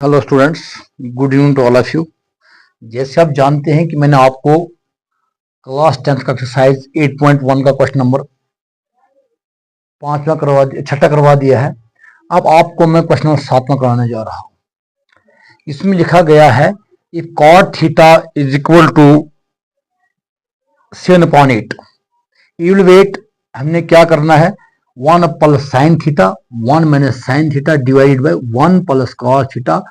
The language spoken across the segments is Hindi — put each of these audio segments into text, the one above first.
Hello students, good evening to all of you. जैसे आप जानते हैं कि मैंने आपको क्लास 10th का एक्सरसाइज 8.1 का क्वेश्चन नंबर छठा करवा दिया है। अब आपको मैं क्वेश्चन नंबर 7 में कराने जा रहा हूँ। इसमें लिखा गया है कि cot theta is equal to 7/8। Evaluate हमने क्या करना है, 1 plus sine theta 1 minus sine theta divided by 1 plus cos theta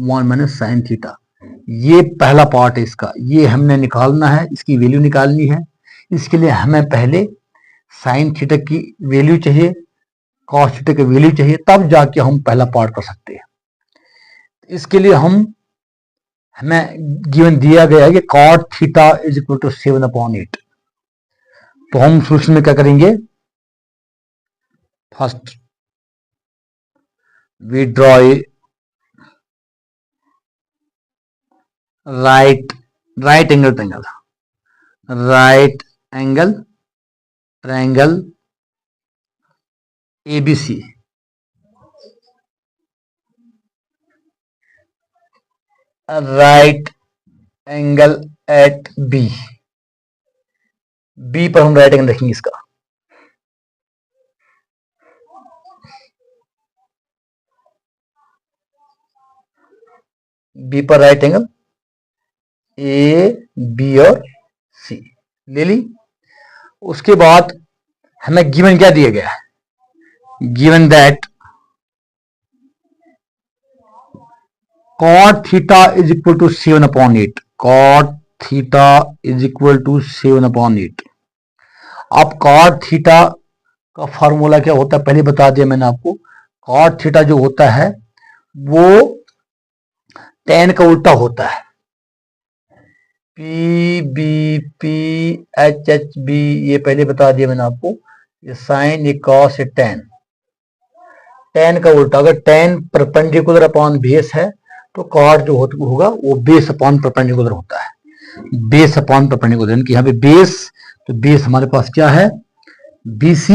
1 minus sine theta. ये पहला पार्ट है इसका, ये हमने निकालना है, इसकी वैल्यू निकालनी है। इसके लिए हमें पहले साइन थीटा की वैल्यू चाहिए, कॉस थीटा की वैल्यू चाहिए, तब जाके हम पहला पार्ट कर सकते हैं। इसके लिए हमें गिवन दिया गया है कि cot theta is equal to 7/8। तो हम सोल्यूशन में क्या करेंगे, first we draw a right angle triangle ABC। Right angle at B पर हम राइट एंगल देखेंगे इसका। बी पर राइट एंगल A B और C ले ली। उसके बाद हमें गिवन क्या दिया गया है, given that cot theta is equal to 7/8। cot theta is equal to 7/8। अब cot थीटा का फॉर्मूला क्या होता है पहले बता दिया मैंने आपको। cot थीटा जो होता है वो tan का उल्टा होता है। PBP HHB ये पहले बता दिया मैंने आपको। ये साइन, ये कॉस, ये tan का उल्टा। अगर tan परपेंडिकुलर अपॉन बेस है तो cot जो होगा वो बेस अपॉन परपेंडिकुलर होता है। बेस अपॉन परपेंडिकुलर यानी कि यहाँ पे बेस, तो बेस हमारे पास क्या है, BC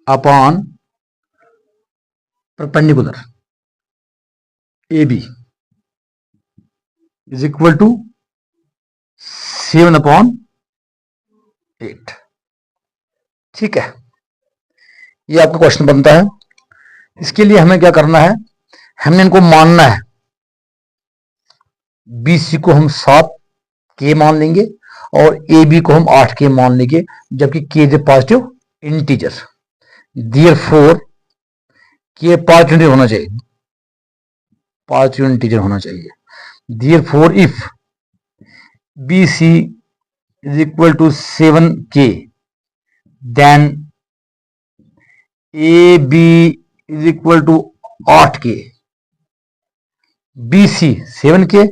upon perpendicular AB is equal to 7/8। ठीक है, ये आपका क्वेश्चन बनता है। इसके लिए हमें क्या करना है, हमने इनको मानना है। BC को हम 7K मान लेंगे और AB को हम 8K मान लेंगे, जबकि K is a positive integer. Therefore K positive होना चाहिए, पॉजिटिव इंटीजर होना चाहिए। Therefore if BC is equal to 7K, then AB is equal to 8K। BC 7K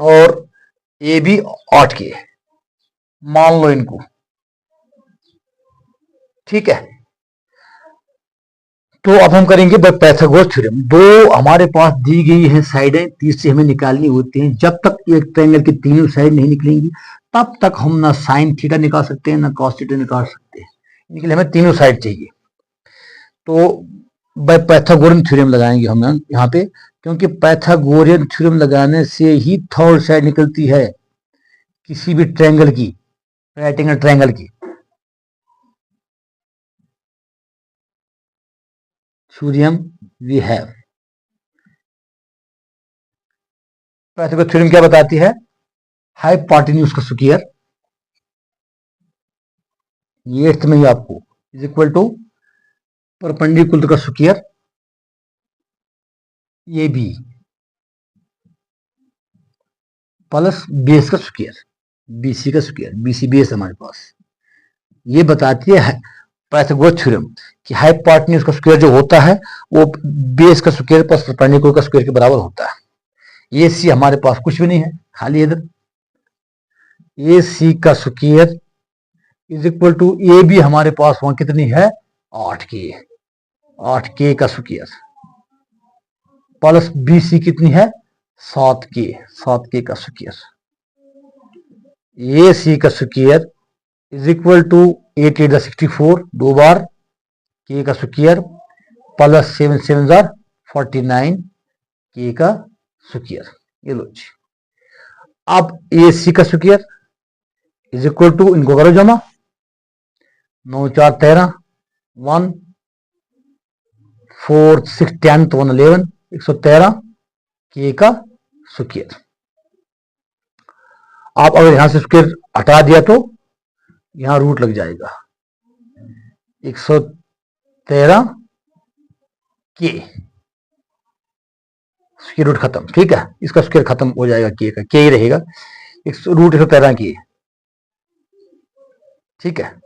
और AB 8K मान लो इनको। ठीक है, तो अब हम करेंगे बाय पाइथागोरस थ्योरम। दो हमारे पास दी गई है साइडें, तीसरी हमें निकालनी होती हैं। जब तक एक ट्रायंगल की तीनों साइड नहीं निकलेंगी तब तक हम ना साइन थीटा निकाल सकते हैं ना कॉस थीटा निकाल सकते हैं। इनके लिए हमें तीनों साइड चाहिए। तो बाय पाइथागोरियन थ्योरम लगाएंगे हम यहाँ पे, क्योंकि पाइथागोरियन थ्योरम लगाने से ही थर्ड साइड निकलती है किसी भी ट्रायंगल की, राइट एंगल ट्रायंगल की। Theorem we have, Pythagoras theorem क्या बताती है, हाइपोटेन्यूज का स्क्वायर, ये 8th में ही आपको, इज इक्वल टू परपेंडिकुलर का स्क्वायर ये भी प्लस बेस का स्क्वायर BC का स्क्वायर, BC बेस हमारे पास। ये बताती है पाइथागोरस थ्योरम कि हाइपोटेन्यूज का स्क्वायर जो होता है वो बेस का स्क्वायर प्लस परपेंडिकुलर का स्क्वायर के बराबर होता है। ये सी हमारे पास कुछ भी नहीं है, खाली इधर ए सी का square is equal to A B हमारे पास वहां कितनी है 8K का स्क्वायर प्लस BC कितनी है 7K का स्क्वायर। ए सी का स्क्वायर इज इक्वल टू 8 8 64 दो बार के का स्क्वायर प्लस 7 7 49 के का स्क्वायर। ये लो जी। अब ए सी का स्क्वायर इज इक्वल टू, इनको करो जमा, 9 4 13 1 4 6 10 तो 1 11 113 के का स्क्वायर। आप अगर यहां से स्क्वायर हटा दिया तो यहां रूट लग जाएगा 113 के स्क्वायर रूट खत्म। ठीक है, इसका स्क्वायर खत्म हो जाएगा, के ही रहेगा, रूट 113 की। ठीक है,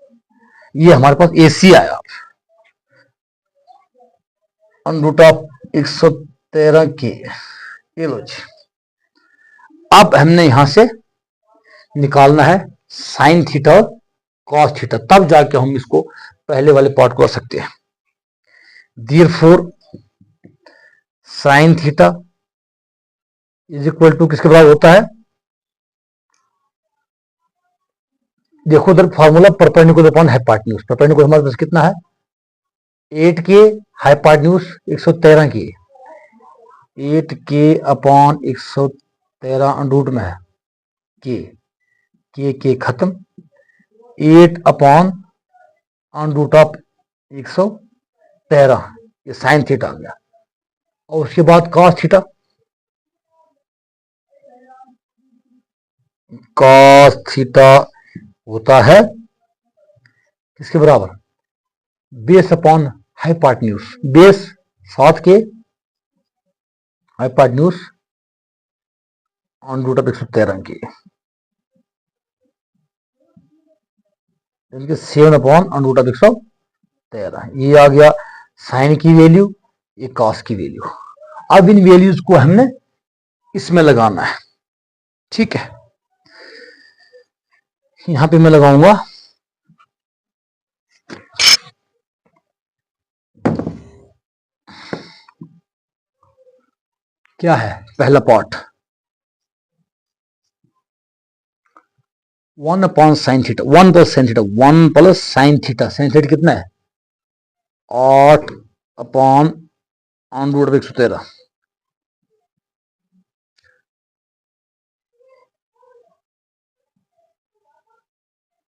ये हमारे पास एसी आया रूट ऑफ 113 के। ये लो जी। अब हमने यहां से निकालना है साइन थीटा और कॉस थीटा, तब जाके हम इसको पहले वाले पार्ट को कर सकते हैं। Therefore sine theta is equal to किसके बराबर होता है, देखो उधर formula perpendicular upon hypotenuse. Perpendicular हमारे पास कितना है 8 के, हाइपोटेन्यूज 113 की, 8 के अपॉन 113 रूट में है के खत्म, 8 अपॉन रूट ऑफ 113, ये साइन थीटा आ गया। और उसके बाद कॉस थीटा, कॉस थीटा होता है किसके बराबर, बेस अपॉन हाइपोटेन्यूज, बेस 7 के हाइपोटेन्यूज ऑन रूट ऑफ 113 की, 7 अपॉन ऑन रूट ऑफ 113। ये आ गया साइन की वैल्यू, ये कॉस की वैल्यू। अब इन वैल्यूज को हमने इसमें लगाना है। ठीक है, यहां पे मैं लगाऊंगा क्या है पहला part 1 upon sine theta, 1 plus sine theta, 1 plus sine theta, sine theta कितना है 8 अपॉन ऑन रूट ऑफ 113।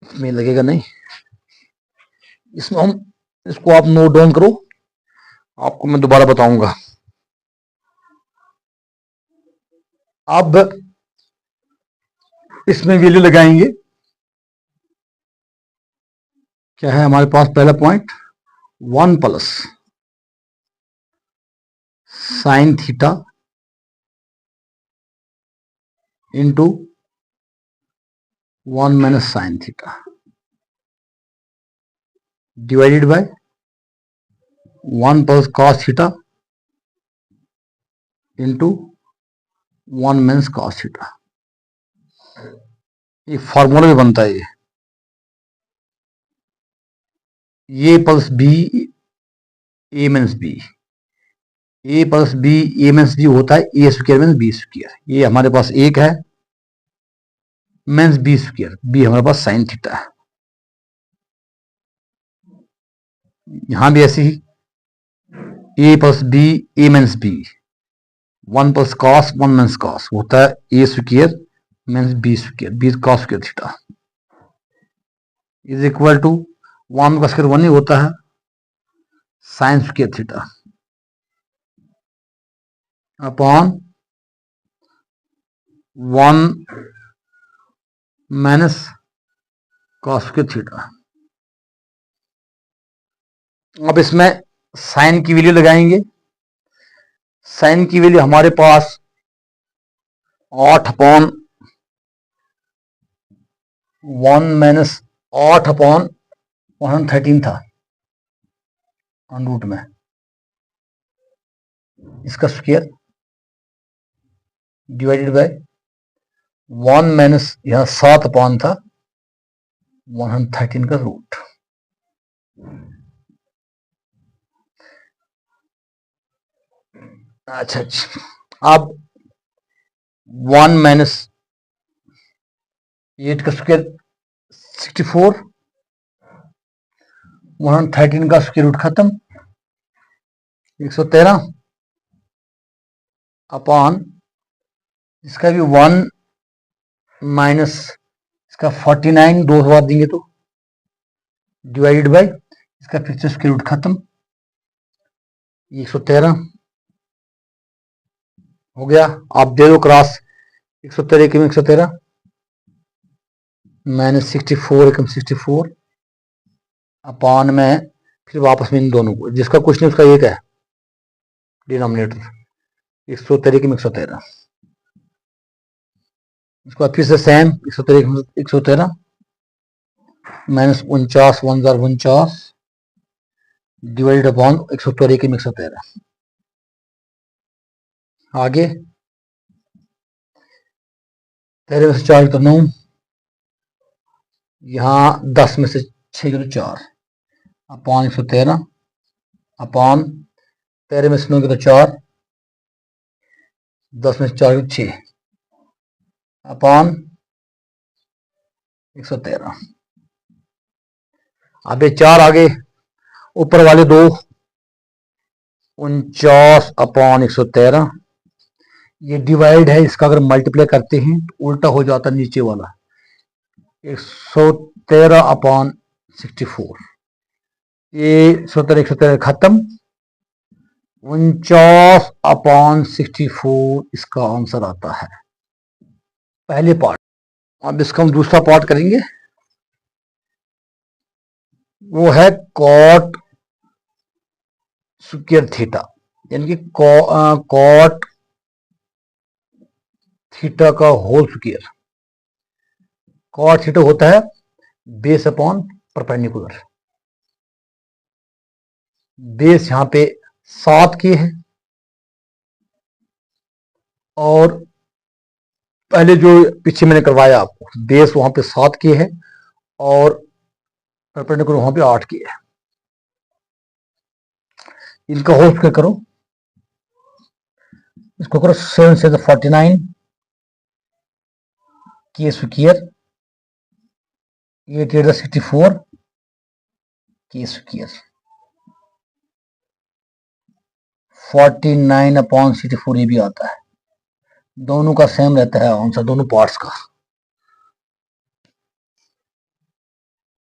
में लगेगा नहीं, इसमें हम इसको आप नोट डाउन करो, आपको मैं दोबारा बताऊंगा। अब इसमें वैल्यू लगाएंगे, क्या है हमारे पास पहला point 1 plus sine theta into 1 minus sine theta divided by 1 plus cos theta into 1 minus cos theta. ये फॉर्मूला भी बनता है, ये plus B A minus B, A plus B A minus B होता है A square minus B square. ये हमारे पास एक है माइनस बी स्क्वायर, बी हमारे पास साइन थीटा है। यहां भी ऐसे ही A plus B A minus B, 1 plus cos 1 minus cos होता है A square minus B square, B cos square theta is equal to 1 का स्क्वायर 1 ही होता है sine square theta upon 1 minus cos square theta. अब इसमें साइन की वैल्यू लगाएंगे, साइन की वैल्यू हमारे पास 8 अपॉन 1 माइनस 8 अपॉन 113 था ऑन रूट में, इसका स्क्वायर डिवाइडेड बाय 1 माइनस यहां 7 अपॉन था 113 का रूट। अच्छा अच्छा, अब 1 माइनस 8 का स्क्वायर 64, 113 का स्क्वायर रूट खत्म, 113 अपॉन इसका भी 1 माइनस इसका 49 दो बार देंगे तो डिवाइडेड बाय इसका फिर से स्क्वायर रूट खत्म, 113 हो गया। आप दे दो क्रॉस, 113 एकम 113 माइनस 64 एकम 64 अपॉन में फिर वापस में इन दोनों को, जिसका कुछ नहीं उसका एक है डिनोमिनेटर, 113 एकम 113, इसको बाद फिर से सेम 113 माइनस 49 49 डिवाइडेड अपॉन 113 एकम 113। आगे 13 में से 4 तो 9, यहाँ 10 में से 6 तो 4 अपॉन 113 अपॉन 13 में से 9 तो 4, 10 में से 4 तो 6 अपॉन 113। अब ये 4 आगे, ऊपर वाले दो 49 अपॉन 113, ये डिवाइड है, इसका अगर मल्टीप्लाई करते हैं तो उल्टा हो जाता नीचे वाला, 113 अपॉन 64, ये 113 खत्म, 49 अपॉन 64 इसका आंसर आता है, पहले पार्ट। अब इसका हम दूसरा पार्ट करेंगे, वो है कॉट स्क्वायर थीटा, यानी कि कॉट थीटा का होल स्क्वायर। कॉट थीटा होता है बेस अपॉन परपेंडिकुलर, बेस यहां पे 7 के है और पहले जो पीछे मैंने करवाया आपको, बेस वहां पे 7 के है और परपेंडिकुलर वहां पे 8 के है। इनका होल स्क्वायर करो, इसको करो 7 से 49 के स्क्वायर, 8 8 64 के स्क्वायर, 49 अपॉन 64 ये भी आता है, दोनों का सेम रहता है आंसर, दोनों पार्ट्स का।